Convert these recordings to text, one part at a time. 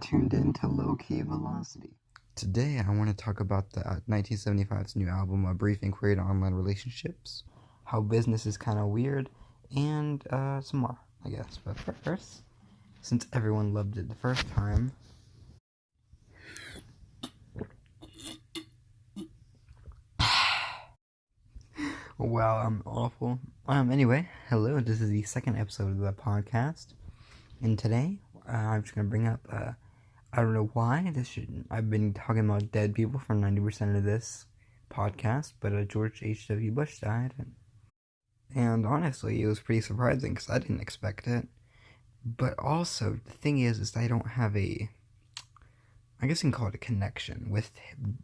tuned in to Lowkey Velocity. Today, I want to talk about the 1975's new album, A Brief Inquiry to Online Relationships, how business is kind of weird, and some more, I guess. But first, since everyone loved it the first time, well, I'm awful. Anyway, hello, this is the second episode of the podcast, and today, I'm just going to bring up, I don't know why I've been talking about dead people for 90% of this podcast, but George H.W. Bush died, and honestly, it was pretty surprising because I didn't expect it. But also, the thing is I don't have I guess you can call it a connection with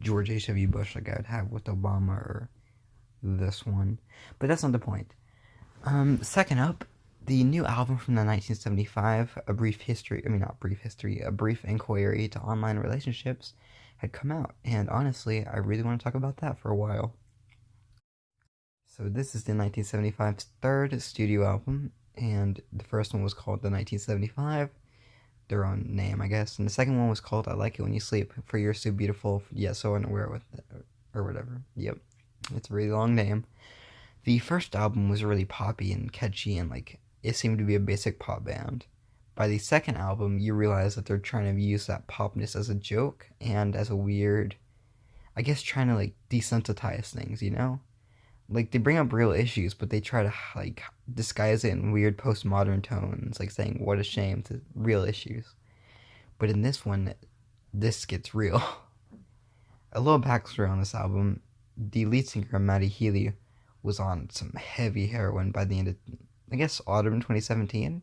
George H.W. Bush like I would have with Obama or this one. But that's not the point. Second up, the new album from the 1975, A Brief Inquiry to Online Relationships, had come out, and honestly, I really want to talk about that for a while. So this is the 1975's third studio album, and the first one was called the 1975, their own name, I guess, and the second one was called I Like It When You Sleep, For You're So Beautiful, Yet So Unaware with it, or whatever. Yep, it's a really long name. The first album was really poppy and catchy, and it seemed to be a basic pop band. By the second album, you realize that they're trying to use that popness as a joke and as a weird, I guess, trying to desensitize things, you know? They bring up real issues, but they try to disguise it in weird postmodern tones, saying what a shame to real issues. But in this one, this gets real. A little backstory on this album: the lead singer Matty Healy was on some heavy heroin by the end of, I guess, autumn 2017.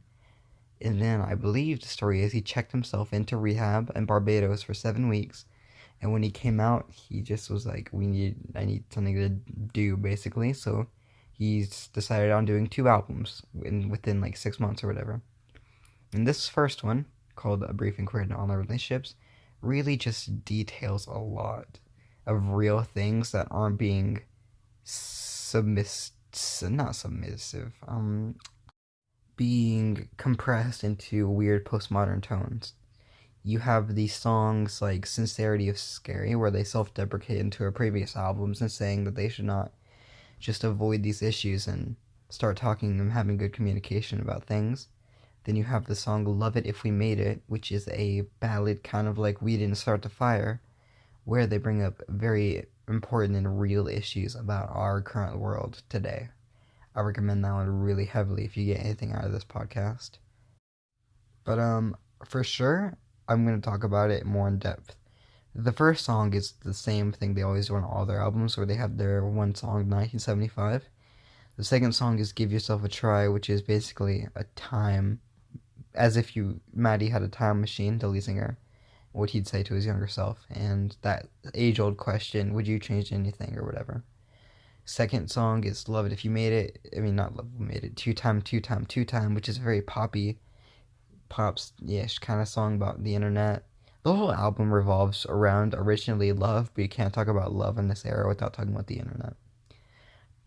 And then I believe the story is he checked himself into rehab in Barbados for 7 weeks. And when he came out, he just was like, I need something to do, basically. So he's decided on doing 2 albums within 6 months or whatever. And this first one, called A Brief Inquiry to Online Relationships, really just details a lot of real things that aren't being being compressed into weird postmodern tones. You have these songs like Sincerity is Scary, where they self-deprecate into her previous albums and saying that they should not just avoid these issues and start talking and having good communication about things. Then you have the song Love It If We Made It, which is a ballad kind of like We Didn't Start the Fire, where they bring up very important and real issues about our current world today. I recommend that one really heavily if you get anything out of this podcast. But for sure, I'm going to talk about it more in depth. The first song is the same thing they always do on all their albums, where they have their one song, 1975. The second song is Give Yourself a Try, which is basically a time, as if Matty had a time machine, the lead singer, what he'd say to his younger self, and that age-old question, would you change anything or whatever. Second song is Love It If You Made It. Not Love It If You Made It. Two Time, which is a very pops-ish kind of song about the internet. The whole album revolves around originally love, but you can't talk about love in this era without talking about the internet.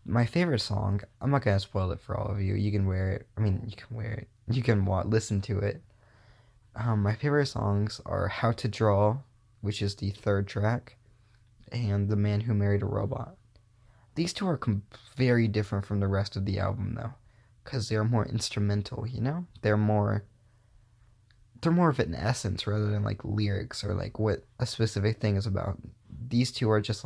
My favorite song, I'm not going to spoil it for all of you. You can wear it. You can listen to it. My favorite songs are How to Draw, which is the third track, and The Man Who Married a Robot. These two are very different from the rest of the album, though, because they're more instrumental, you know? They're more of an essence rather than lyrics or what a specific thing is about. These two are just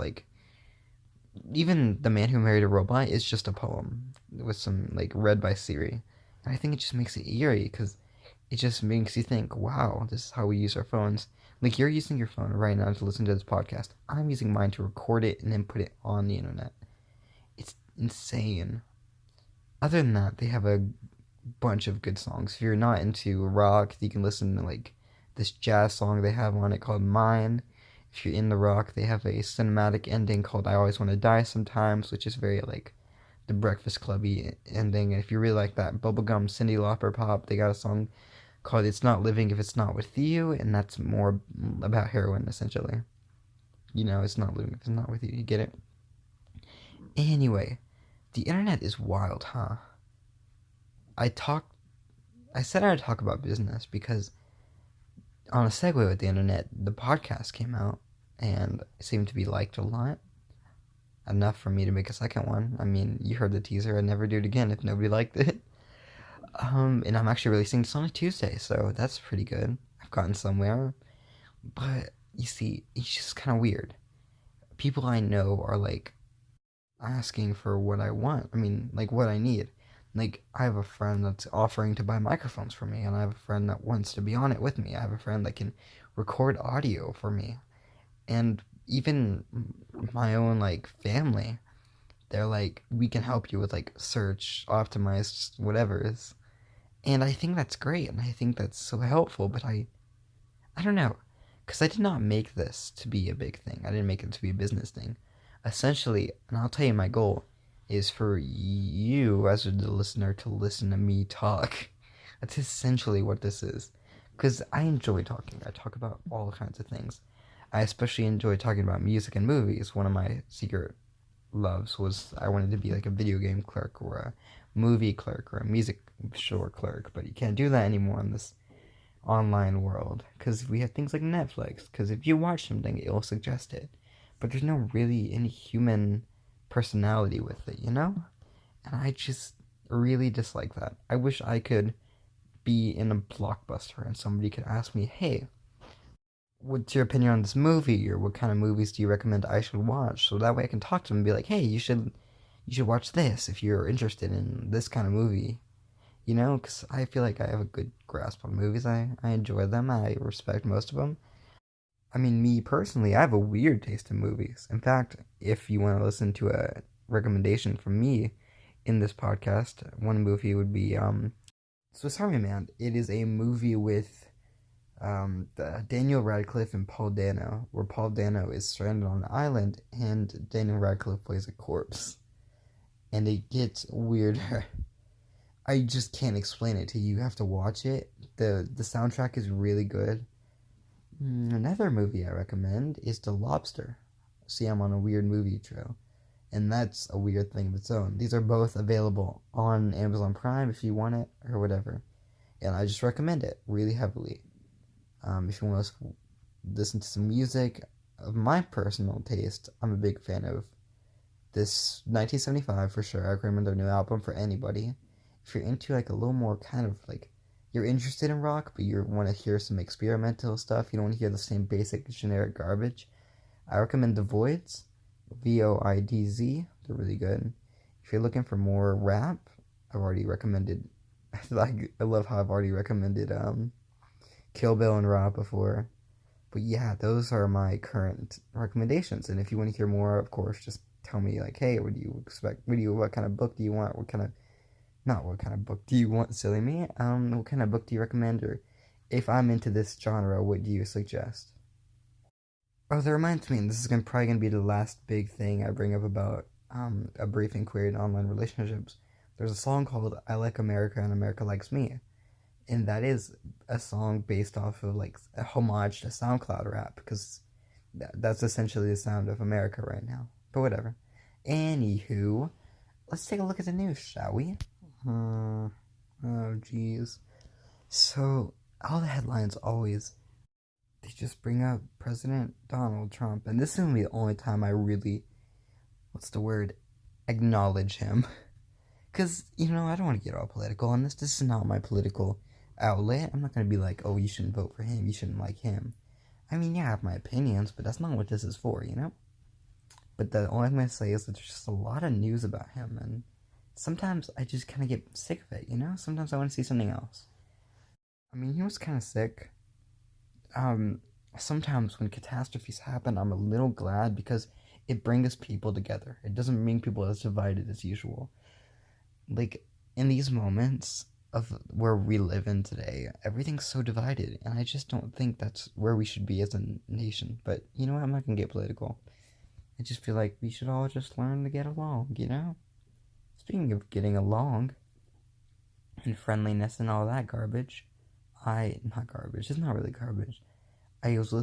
even The Man Who Married a Robot is just a poem with some read by Siri. And I think it just makes it eerie because it just makes you think, wow, this is how we use our phones. You're using your phone right now to listen to this podcast. I'm using mine to record it and then put it on the internet. It's insane. Other than that, they have a bunch of good songs. If you're not into rock, you can listen to this jazz song they have on it called Mine. If you're in the rock, they have a cinematic ending called I Always Want to Die Sometimes, which is very the Breakfast Clubby ending. And if you really like that bubblegum Cyndi Lauper pop, they got a song called It's Not Living If It's Not With You, and that's more about heroin, essentially. It's not living if it's not with you. You get it? Anyway, the internet is wild, huh? I said I'd talk about business because on a segue with the internet, the podcast came out and it seemed to be liked a lot. Enough for me to make a second one. I mean, you heard the teaser. I'd never do it again if nobody liked it. And I'm actually releasing this on a Tuesday, so that's pretty good. I've gotten somewhere. But you see, it's just kind of weird. People I know are like asking for what I want. I mean, like what I need. Like, I have a friend that's offering to buy microphones for me, and I have a friend that wants to be on it with me. I have a friend that can record audio for me. And even my own, like, family, they're like, we can help you with, like, search, optimized whatever's. And I think that's great, and I think that's so helpful, but I don't know. Because I did not make this to be a big thing. I didn't make it to be a business thing. Essentially, and I'll tell you my goal, is for you as the listener to listen to me talk. That's essentially what this is. Because I enjoy talking. I talk about all kinds of things. I especially enjoy talking about music and movies. One of my secret loves was I wanted to be like a video game clerk or a movie clerk or a music store clerk, but you can't do that anymore in this online world because we have things like Netflix. Because if you watch something, it'll suggest it, but there's no really any human personality with it, you know? And I just really dislike that. I wish I could be in a blockbuster and somebody could ask me, hey, what's your opinion on this movie, or what kind of movies do you recommend I should watch? So that way I can talk to them and be like, hey, you should watch this if you're interested in this kind of movie. You know, because I feel like I have a good grasp on movies. I enjoy them. I respect most of them. I mean, me personally, I have a weird taste in movies. In fact, if you want to listen to a recommendation from me in this podcast, one movie would be Swiss Army Man. It is a movie with Daniel Radcliffe and Paul Dano, where Paul Dano is stranded on an island and Daniel Radcliffe plays a corpse. And it gets weirder. I just can't explain it to you. You have to watch it. The soundtrack is really good. Another movie I recommend is The Lobster. See, I'm on a weird movie trail, and that's a weird thing of its own. These are both available on Amazon Prime if you want it or whatever, and I just recommend it really heavily. If you want to listen to some music of my personal taste, I'm a big fan of this 1975 for sure. I recommend their new album for anybody. If you're into like a little more kind of like you're interested in rock, but you want to hear some experimental stuff, you don't want to hear the same basic generic garbage, I recommend The Voids, Voidz. They're really good. If you're looking for more rap, I've already recommended. Like, I love how I've already recommended Kill Bill and Rob before. But yeah, those are my current recommendations. And if you want to hear more, of course, just tell me like, hey, what do you expect? What kind of book do you want? Not what kind of book do you want, silly me? What kind of book do you recommend? Or if I'm into this genre, what do you suggest? Oh, that reminds me, and this is probably gonna be the last big thing I bring up about a brief inquiry in online relationships. There's a song called "I Like America and America Likes Me," and that is a song based off of like a homage to SoundCloud rap because that's essentially the sound of America right now. But whatever. Anywho, let's take a look at the news, shall we? Oh, jeez. So, all the headlines always, they just bring up President Donald Trump. And this is going to be the only time I really, what's the word, acknowledge him. Because, I don't want to get all political on this. This is not my political outlet. I'm not going to be like, oh, you shouldn't vote for him. You shouldn't like him. I mean, yeah, I have my opinions, but that's not what this is for, But the only thing I'm going to say is that there's just a lot of news about him, and sometimes I just kind of get sick of it, Sometimes I want to see something else. I mean, he was kind of sick. Sometimes when catastrophes happen, I'm a little glad because it brings people together. It doesn't bring people as divided as usual. Like, in these moments of where we live in today, everything's so divided, and I just don't think that's where we should be as a nation. But, you know what? I'm not going to get political. I just feel like we should all just learn to get along, Speaking of getting along and friendliness and all that garbage, not garbage, it's not really garbage. I was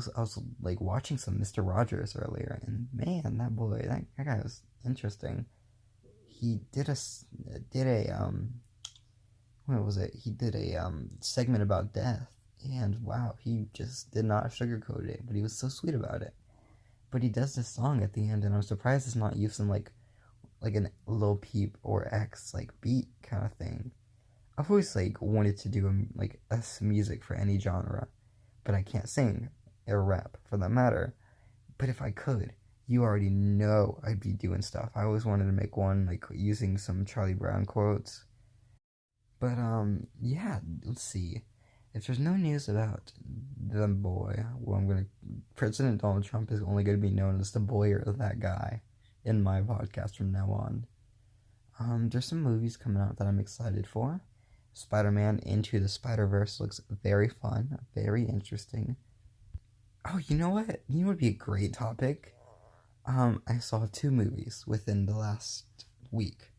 like watching some Mr. Rogers earlier, and man, that guy was interesting. He did what was it? He did a segment about death, And wow, he just did not sugarcoat it, but he was so sweet about it. But he does this song at the end, and I'm surprised it's not using like an Lil Peep or X like beat kind of thing. I've always like wanted to do like music for any genre, but I can't sing or rap for that matter. But if I could, you already know I'd be doing stuff. I always wanted to make one like using some Charlie Brown quotes. But yeah, let's see. If there's no news about the boy, well, I'm gonna. President Donald Trump is only gonna be known as the boy or that guy in my podcast from now on. There's some movies coming out that I'm excited for. Spider-Man Into the Spider-Verse looks very fun, very interesting. Oh, you know what? You know what would be a great topic? I saw two movies within the last week.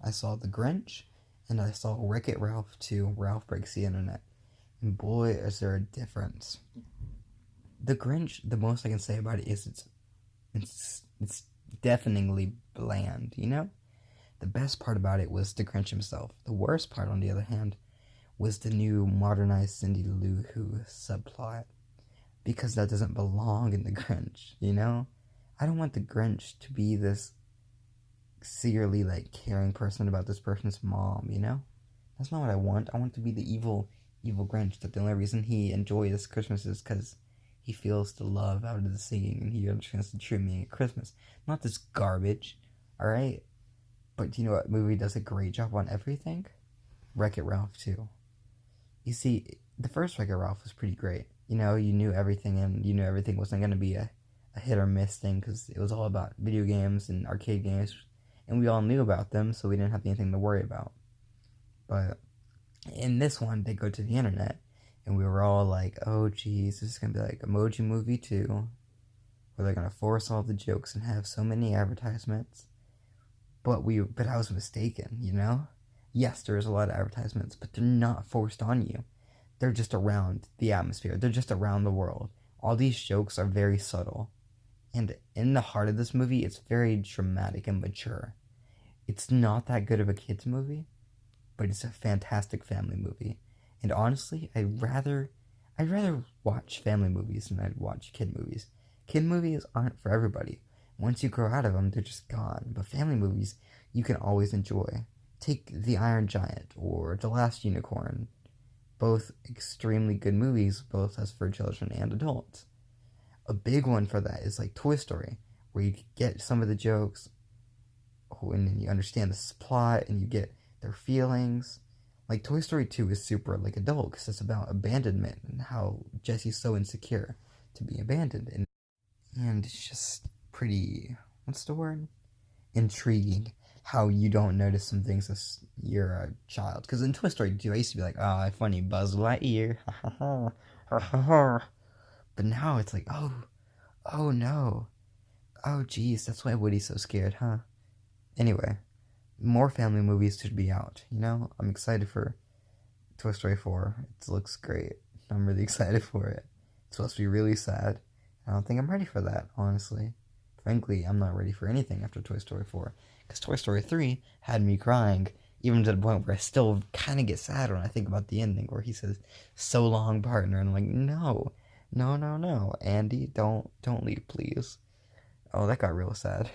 I saw The Grinch, and I saw Wreck-It Ralph 2, Ralph Breaks the Internet. And boy, is there a difference. The Grinch, the most I can say about it is it's deafeningly bland, you know? The best part about it was the Grinch himself. The worst part, on the other hand, was the new modernized Cindy Lou Who subplot. Because that doesn't belong in the Grinch, you know? I don't want the Grinch to be this secretly like caring person about this person's mom, you know? That's not what I want. I want to be the evil Grinch that the only reason he enjoys Christmas is because he feels the love out of the singing and he understands the true meaning of Christmas. Not this garbage, alright? But you know what movie does a great job on everything? Wreck-It Ralph 2. You see, the first Wreck-It Ralph was pretty great. You know, you knew everything and you knew everything wasn't going to be a hit or miss thing because it was all about video games and arcade games. And we all knew about them, so we didn't have anything to worry about. But in this one, they go to the internet, and we were all like, oh, geez, this is going to be like Emoji Movie 2, where they're going to force all the jokes and have so many advertisements. But I was mistaken, you know? Yes, there's a lot of advertisements, but they're not forced on you. They're just around the atmosphere. They're just around the world. All these jokes are very subtle. And in the heart of this movie, it's very dramatic and mature. It's not that good of a kid's movie, but it's a fantastic family movie. And honestly, I'd rather watch family movies than I'd watch kid movies. Kid movies aren't for everybody. Once you grow out of them, they're just gone. But family movies, you can always enjoy. Take The Iron Giant or The Last Unicorn. Both extremely good movies, both as for children and adults. A big one for that is like Toy Story, where you get some of the jokes, and then you understand the plot, and you get their feelings. Like Toy Story 2 is super like adult, because it's about abandonment and how Jesse's so insecure to be abandoned. And it's just pretty, what's the word? Intriguing how you don't notice some things as you're a child. Because in Toy Story 2, I used to be like, ah, funny, Buzz Lightyear. But now it's like, oh no. Oh geez, that's why Woody's so scared, huh? Anyway, more family movies should be out, you know? I'm excited for Toy Story 4. It looks great. I'm really excited for it. It's supposed to be really sad. I don't think I'm ready for that, honestly. Frankly, I'm not ready for anything after Toy Story 4. Because Toy Story 3 had me crying, even to the point where I still kind of get sad when I think about the ending, where he says, "So long, partner," and I'm like, no, Andy, don't leave, please. Oh, that got real sad.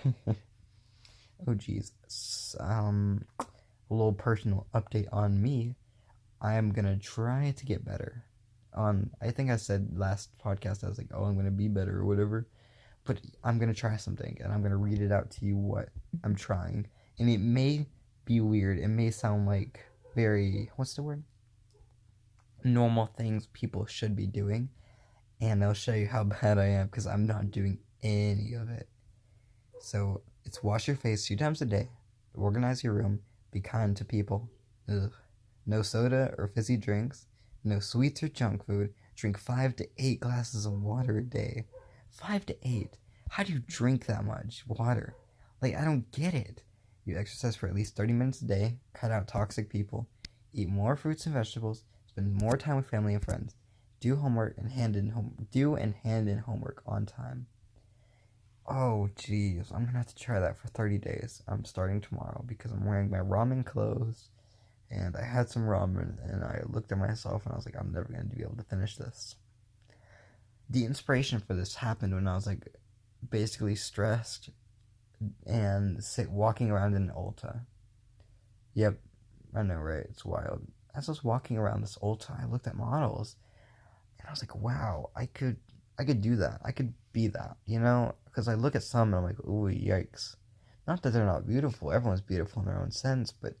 Oh, geez. A little personal update on me. I am gonna try to get better. I think I said last podcast, I was like, oh, I'm gonna be better or whatever. But I'm gonna try something, and I'm gonna read it out to you what I'm trying. And it may be weird. It may sound like very, what's the word? Normal things people should be doing. And I'll show you how bad I am, because I'm not doing any of it. So, it's wash your face 2 times a day, organize your room, be kind to people. Ugh. No soda or fizzy drinks, no sweets or junk food, drink 5 to 8 glasses of water a day. 5 to 8? How do you drink that much water? Like, I don't get it. You exercise for at least 30 minutes a day, cut out toxic people, eat more fruits and vegetables, spend more time with family and friends, do homework and hand in homework on time. Oh, jeez. I'm gonna have to try that for 30 days. I'm starting tomorrow because I'm wearing my ramen clothes and I had some ramen, and I looked at myself, and I was like, I'm never going to be able to finish this. The inspiration for this happened when I was like basically stressed and walking around in Ulta. Yep, I know, right? It's wild. As I was walking around this Ulta, I looked at models, and I was like, wow, I could do that. I could be that, you know? Because I look at some and I'm like, ooh, yikes. Not that they're not beautiful. Everyone's beautiful in their own sense, but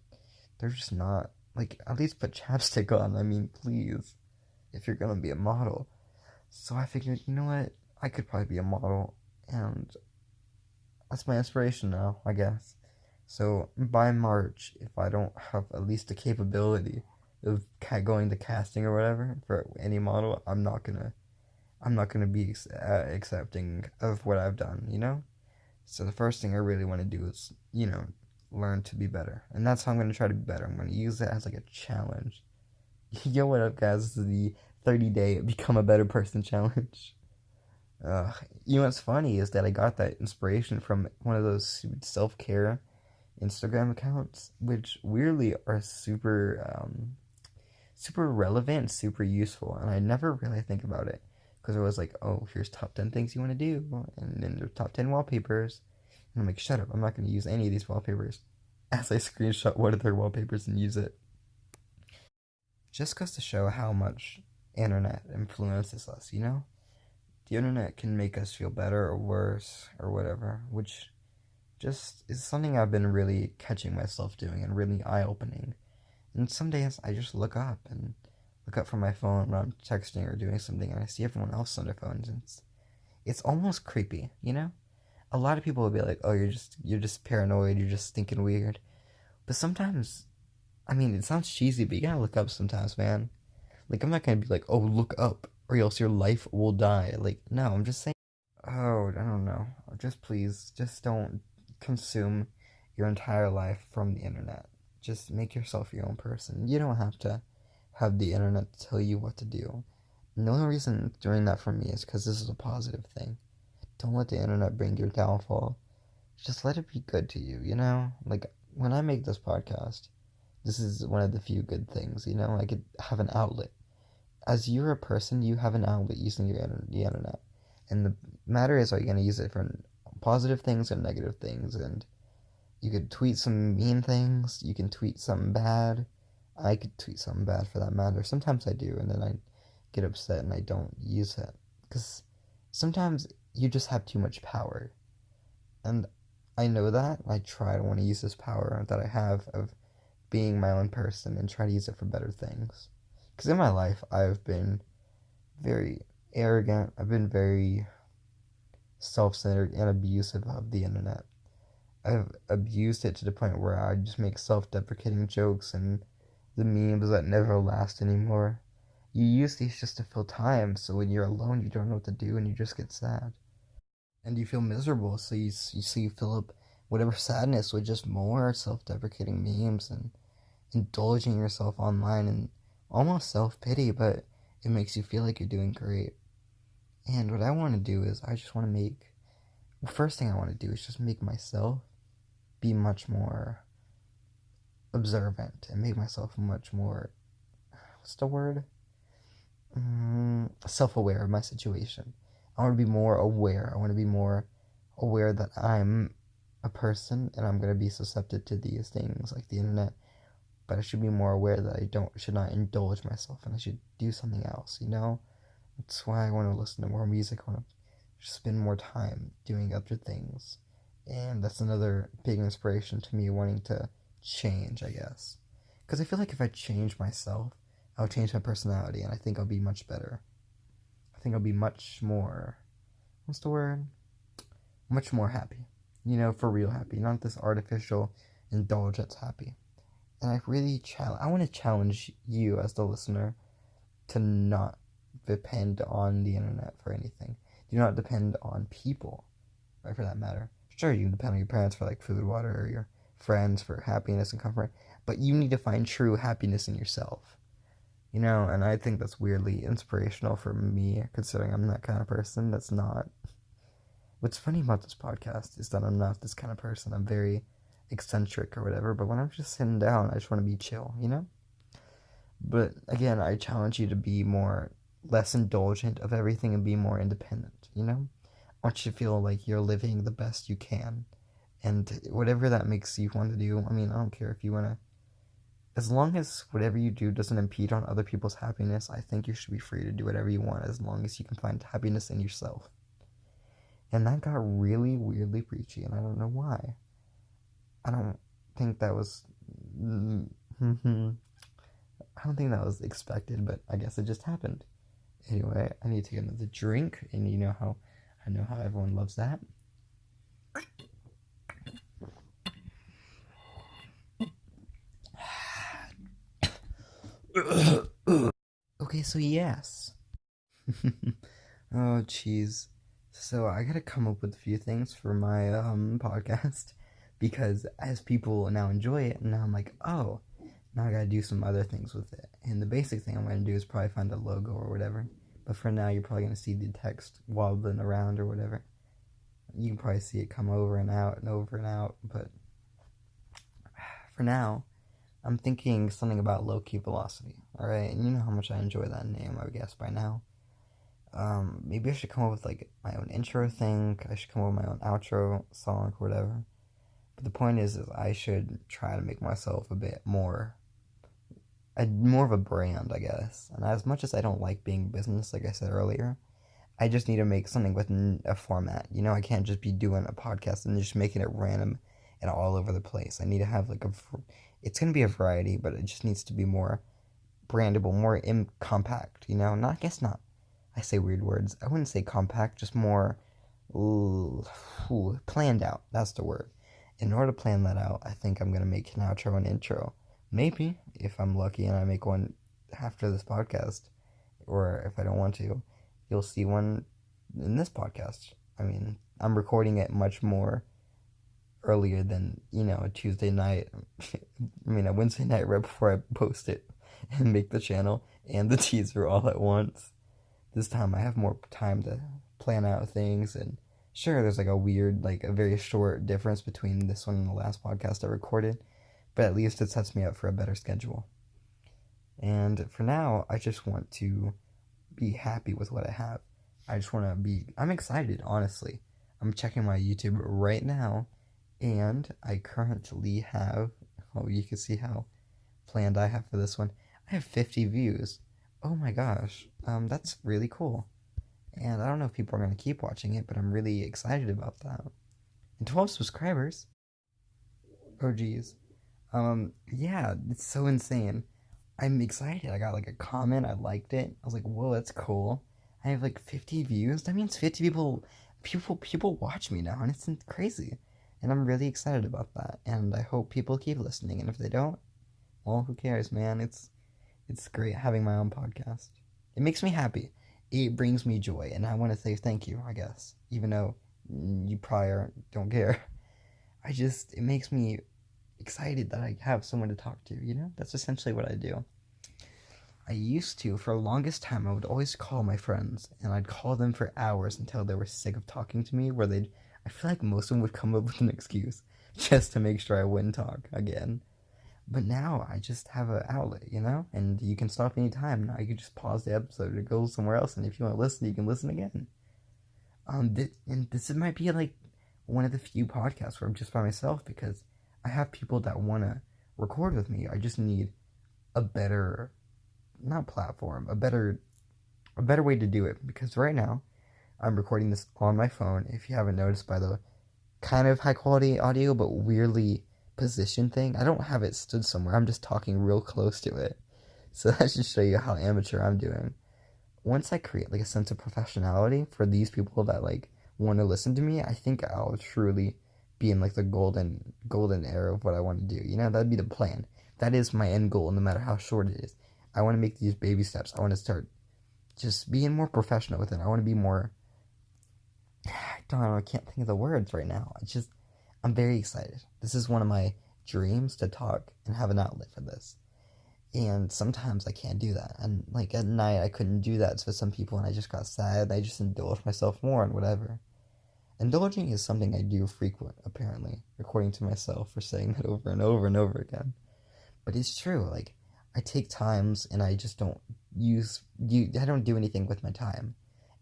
they're just not. Like, at least put chapstick on. I mean, please, if you're gonna be a model. So I figured, you know what? I could probably be a model, and that's my inspiration now, I guess. So by March, if I don't have at least the capability of going to casting or whatever for any model, I'm not gonna be accepting of what I've done, you know. So the first thing I really want to do is, learn to be better, and that's how I'm gonna try to be better. I'm gonna use it as like a challenge. Yo, what up, guys? This is the 30-day become a better person challenge. Uh, what's funny is that I got that inspiration from one of those self care Instagram accounts, which weirdly are super relevant, super useful, and I never really think about it because it was like, oh, here's top 10 things you want to do, and then there's top 10 wallpapers, and I'm like, shut up, I'm not going to use any of these wallpapers. As I screenshot one of their wallpapers and use it, just goes to show how much internet influences us. The internet can make us feel better or worse or whatever, which just is something I've been really catching myself doing and really eye opening. And some days I just look up from my phone when I'm texting or doing something, and I see everyone else on their phones, and it's almost creepy. A lot of people will be like, "Oh, you're just paranoid, you're just thinking weird," but sometimes, I mean, it sounds cheesy, but you gotta look up sometimes, man. Like, I'm not gonna be like, "Oh, look up, or else your life will die." Like, no, I'm just saying. Oh, I don't know. Just please, just don't consume your entire life from the internet. Just make yourself your own person. You don't have to have the internet tell you what to do. And the only reason it's doing that for me is because this is a positive thing. Don't let the internet bring your downfall. Just let it be good to you. Like, when I make this podcast, this is one of the few good things. I could have an outlet. As you're a person, you have an outlet using the internet. And the matter is, are you going to use it for positive things or negative things? And you could tweet some mean things. You can tweet something bad. I could tweet something bad for that matter. Sometimes I do, and then I get upset and I don't use it. Because sometimes you just have too much power. And I know that. I try to want to use this power that I have of being my own person and try to use it for better things. Because in my life, I've been very arrogant. I've been very self-centered and abusive of the internet. I've abused it to the point where I just make self-deprecating jokes and the memes that never last anymore. You use these just to fill time, so when you're alone, you don't know what to do and you just get sad. And you feel miserable, so you fill up whatever sadness with just more self-deprecating memes and indulging yourself online and almost self-pity, but it makes you feel like you're doing great. And what I want to do is I just want to make, the first thing I want to do is just make myself be much more observant and make myself much more, what's the word? Self-aware of my situation. I want to be more aware. I want to be more aware that I'm a person and I'm going to be susceptible to these things like the internet, but I should be more aware that should not indulge myself and I should do something else. That's why I want to listen to more music. I want to spend more time doing other things. And that's another big inspiration to me wanting to change, I guess. Because I feel like if I change myself, I'll change my personality and I think I'll be much better. I think I'll be much more, what's the word? Much more happy. For real happy. Not this artificial indulgence happy. And I want to challenge you as the listener to not depend on the internet for anything. Do not depend on people, right, for that matter. Sure, you can depend on your parents for like food, water, or your friends for happiness and comfort, but you need to find true happiness in yourself. And I think that's weirdly inspirational for me, considering I'm that kind of person that's not. What's funny about this podcast is that I'm not this kind of person. I'm very eccentric or whatever, but when I'm just sitting down, I just want to be chill, you know? But again, I challenge you to be less indulgent of everything and be more independent, you know? I want you to feel like you're living the best you can. And whatever that makes you want to do, I mean, I don't care if you want to. As long as whatever you do doesn't impede on other people's happiness, I think you should be free to do whatever you want as long as you can find happiness in yourself. And that got really weirdly preachy, and I don't know why. I don't think that was. I don't think that was expected, but I guess it just happened. Anyway, I need to get another drink, and you know how I know how everyone loves that. Okay, so yes. Oh, jeez. So I gotta come up with a few things for my podcast because as people now enjoy it, now I'm like, oh, now I gotta do some other things with it. And the basic thing I'm gonna do is probably find a logo or whatever. But for now, you're probably gonna see the text wobbling around or whatever. You can probably see it come over and out and over and out. But for now, I'm thinking something about Lowkey velocity. All right, and you know how much I enjoy that name, I would guess by now. Maybe I should come up with like my own intro thing. I should come up with my own outro song or whatever. But the point is I should try to make myself a bit more of a brand, I guess. And as much as I don't like being business, like I said earlier, I just need to make something with a format. You know, I can't just be doing a podcast and just making it random and all over the place. I need to have like it's going to be a variety, but it just needs to be more brandable, more compact, you know? Not, I guess not. I say weird words. I wouldn't say compact, just more planned out. That's the word. In order to plan that out, I think I'm going to make an outro and intro. Maybe, if I'm lucky and I make one after this podcast, or if I don't want to, you'll see one in this podcast. I mean, I'm recording it much more earlier than, you know, a Tuesday night. I mean, a Wednesday night right before I post it and make the channel and the teaser all at once. This time I have more time to plan out things, and sure, there's like a very short difference between this one and the last podcast I recorded, but at least it sets me up for a better schedule. And for now, I just want to be happy with what I have. I'm excited, honestly. I'm checking my YouTube right now, and I currently have, you can see how planned I have for this one. I have 50 views. Oh my gosh, that's really cool. And I don't know if people are going to keep watching it, but I'm really excited about that. And 12 subscribers. Oh geez. Yeah, it's so insane. I'm excited. I got like a comment, I liked it. I was like, whoa, that's cool. I have like 50 views. That means 50 people watch me now, and it's crazy. And I'm really excited about that. And I hope people keep listening. And if they don't, well, who cares, man? It's great having my own podcast. It makes me happy. It brings me joy, and I want to say thank you, I guess, even though you probably don't care. It makes me excited that I have someone to talk to, you know? That's essentially what I do. I used to, for the longest time, I would always call my friends, and I'd call them for hours until they were sick of talking to me, I feel like most of them would come up with an excuse just to make sure I wouldn't talk again. But now I just have an outlet, you know? And you can stop anytime. Now you can just pause the episode and go somewhere else. And if you want to listen, you can listen again. And this might be like one of the few podcasts where I'm just by myself, because I have people that want to record with me. I just need a better, not platform, a better way to do it. Because right now I'm recording this on my phone. If you haven't noticed by the kind of high quality audio, but weirdly position thing, I don't have it stood somewhere. I'm just talking real close to it. So that should show you how amateur I'm doing. Once I create like a sense of professionality for these people that like want to listen to me, I think I'll truly be in like the golden era of what I want to do. You know, that'd be the plan. That is my end goal, no matter how short it is. I want to make these baby steps. I want to start just being more professional with it. I want to be more, I don't know, I can't think of the words right now. I'm very excited. This is one of my dreams, to talk and have an outlet for this. And sometimes I can't do that. And like at night I couldn't do that to some people, and I just got sad. I just indulged myself more and whatever. Indulging is something I do frequent, apparently, according to myself for saying that over and over and over again. But it's true, like, I take times and I just don't I don't do anything with my time.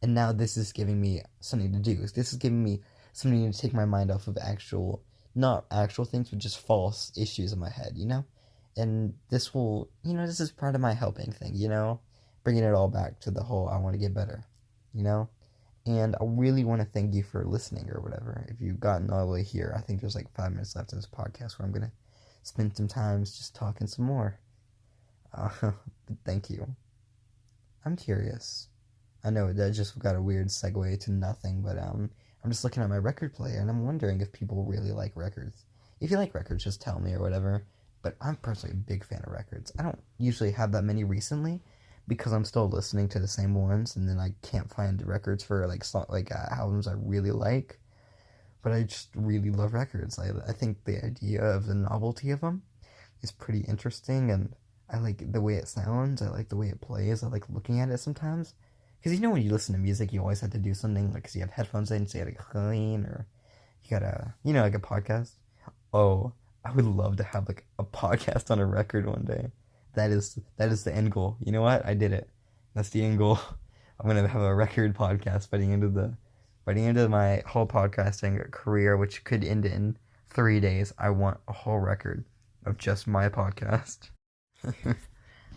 And now this is giving me something to do. This is giving me something to take my mind off of not actual things, but just false issues in my head, And this will, this is part of my helping thing, bringing it all back to the whole I want to get better, And I really want to thank you for listening or whatever. If you've gotten all the way here, I think there's like 5 minutes left in this podcast where I'm going to spend some time just talking some more. Thank you. I'm curious. I know that just got a weird segue to nothing, but I'm just looking at my record player and I'm wondering if people really like records. If you like records, just tell me or whatever. But I'm personally a big fan of records. I don't usually have that many recently because I'm still listening to the same ones, and then I can't find records for albums I really like. But I just really love records. I think the idea of the novelty of them is pretty interesting, and I like the way it sounds. I like the way it plays. I like looking at it sometimes. Because when you listen to music, you always have to do something, like, because you have headphones in, so you gotta clean, or you gotta, like a podcast. Oh, I would love to have, like, a podcast on a record one day. That is the end goal. You know what? I did it. That's the end goal. I'm gonna have a record podcast by the end of my whole podcasting career, which could end in 3 days. I want a whole record of just my podcast.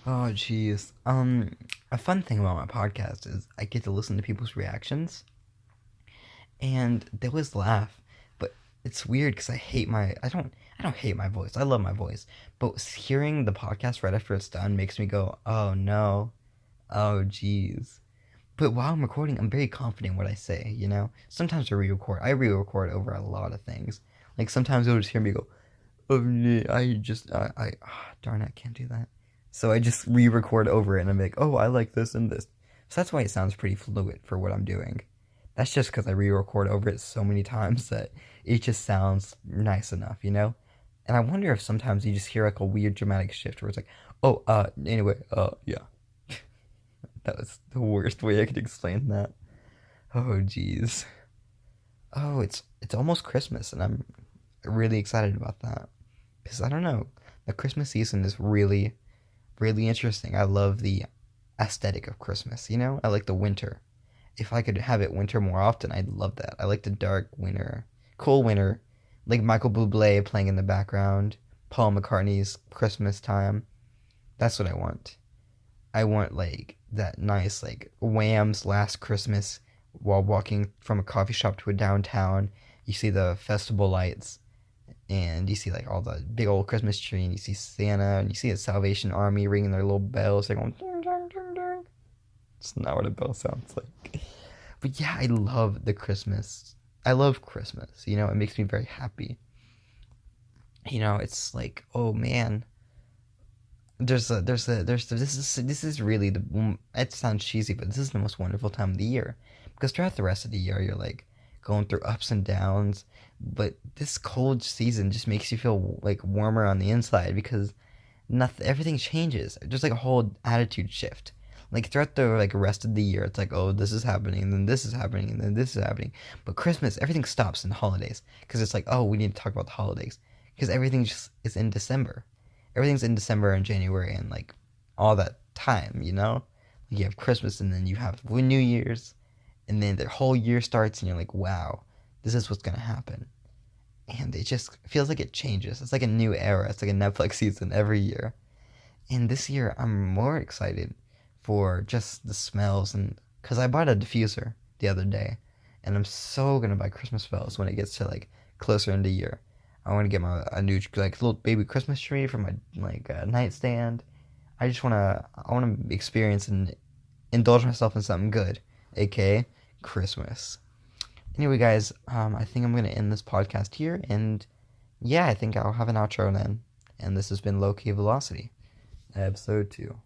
Oh, jeez. A fun thing about my podcast is I get to listen to people's reactions, and they always laugh. But it's weird because I don't hate my voice. I love my voice, but hearing the podcast right after it's done makes me go, oh no, oh jeez. But while I'm recording, I'm very confident in what I say. Sometimes I re-record over a lot of things. Like sometimes you'll just hear me go, oh, darn it, I can't do that. So I just re-record over it, and I'm like, oh, I like this and this. So that's why it sounds pretty fluid for what I'm doing. That's just because I re-record over it so many times that it just sounds nice enough, And I wonder if sometimes you just hear like a weird dramatic shift where it's like, oh, anyway, yeah. That was the worst way I could explain that. Oh, jeez. Oh, it's almost Christmas, and I'm really excited about that. Because I don't know, the Christmas season is really, really interesting. I love the aesthetic of Christmas, I like the winter. If I could have it winter more often, I'd love that. I like the dark winter, cool winter, like Michael Bublé playing in the background, Paul McCartney's Christmas time. That's what I want. I want like that nice like Wham's Last Christmas while walking from a coffee shop to a downtown. You see the festival lights, and you see like all the big old Christmas tree, and you see Santa, and you see the Salvation Army ringing their little bells. They're going ding, ding, ding, ding. It's not what a bell sounds like. But yeah, I love the Christmas. I love Christmas. It makes me very happy. It's like, oh man. This is really it sounds cheesy, but this is the most wonderful time of the year. Because throughout the rest of the year, you're like going through ups and downs. But this cold season just makes you feel like warmer on the inside because everything changes. There's like a whole attitude shift. Like throughout the rest of the year, it's like, oh, this is happening, and then this is happening, and then this is happening. But Christmas, everything stops in the holidays because it's like, oh, we need to talk about the holidays because everything just is in December. Everything's in December and January and like all that time, Like you have Christmas, and then you have New Year's, and then the whole year starts, and you're like, wow, this is what's gonna happen. And it just feels like it changes. It's like a new era. It's like a Netflix season every year. And this year, I'm more excited for just the smells, and because I bought a diffuser the other day, and I'm so gonna buy Christmas smells when it gets to like closer in the year. I want to get a new like little baby Christmas tree for my nightstand. I want to experience and indulge myself in something good, aka Christmas. Anyway, guys, I think I'm gonna end this podcast here, and yeah, I think I'll have an outro then. And this has been Lowkey Velocity, episode 2.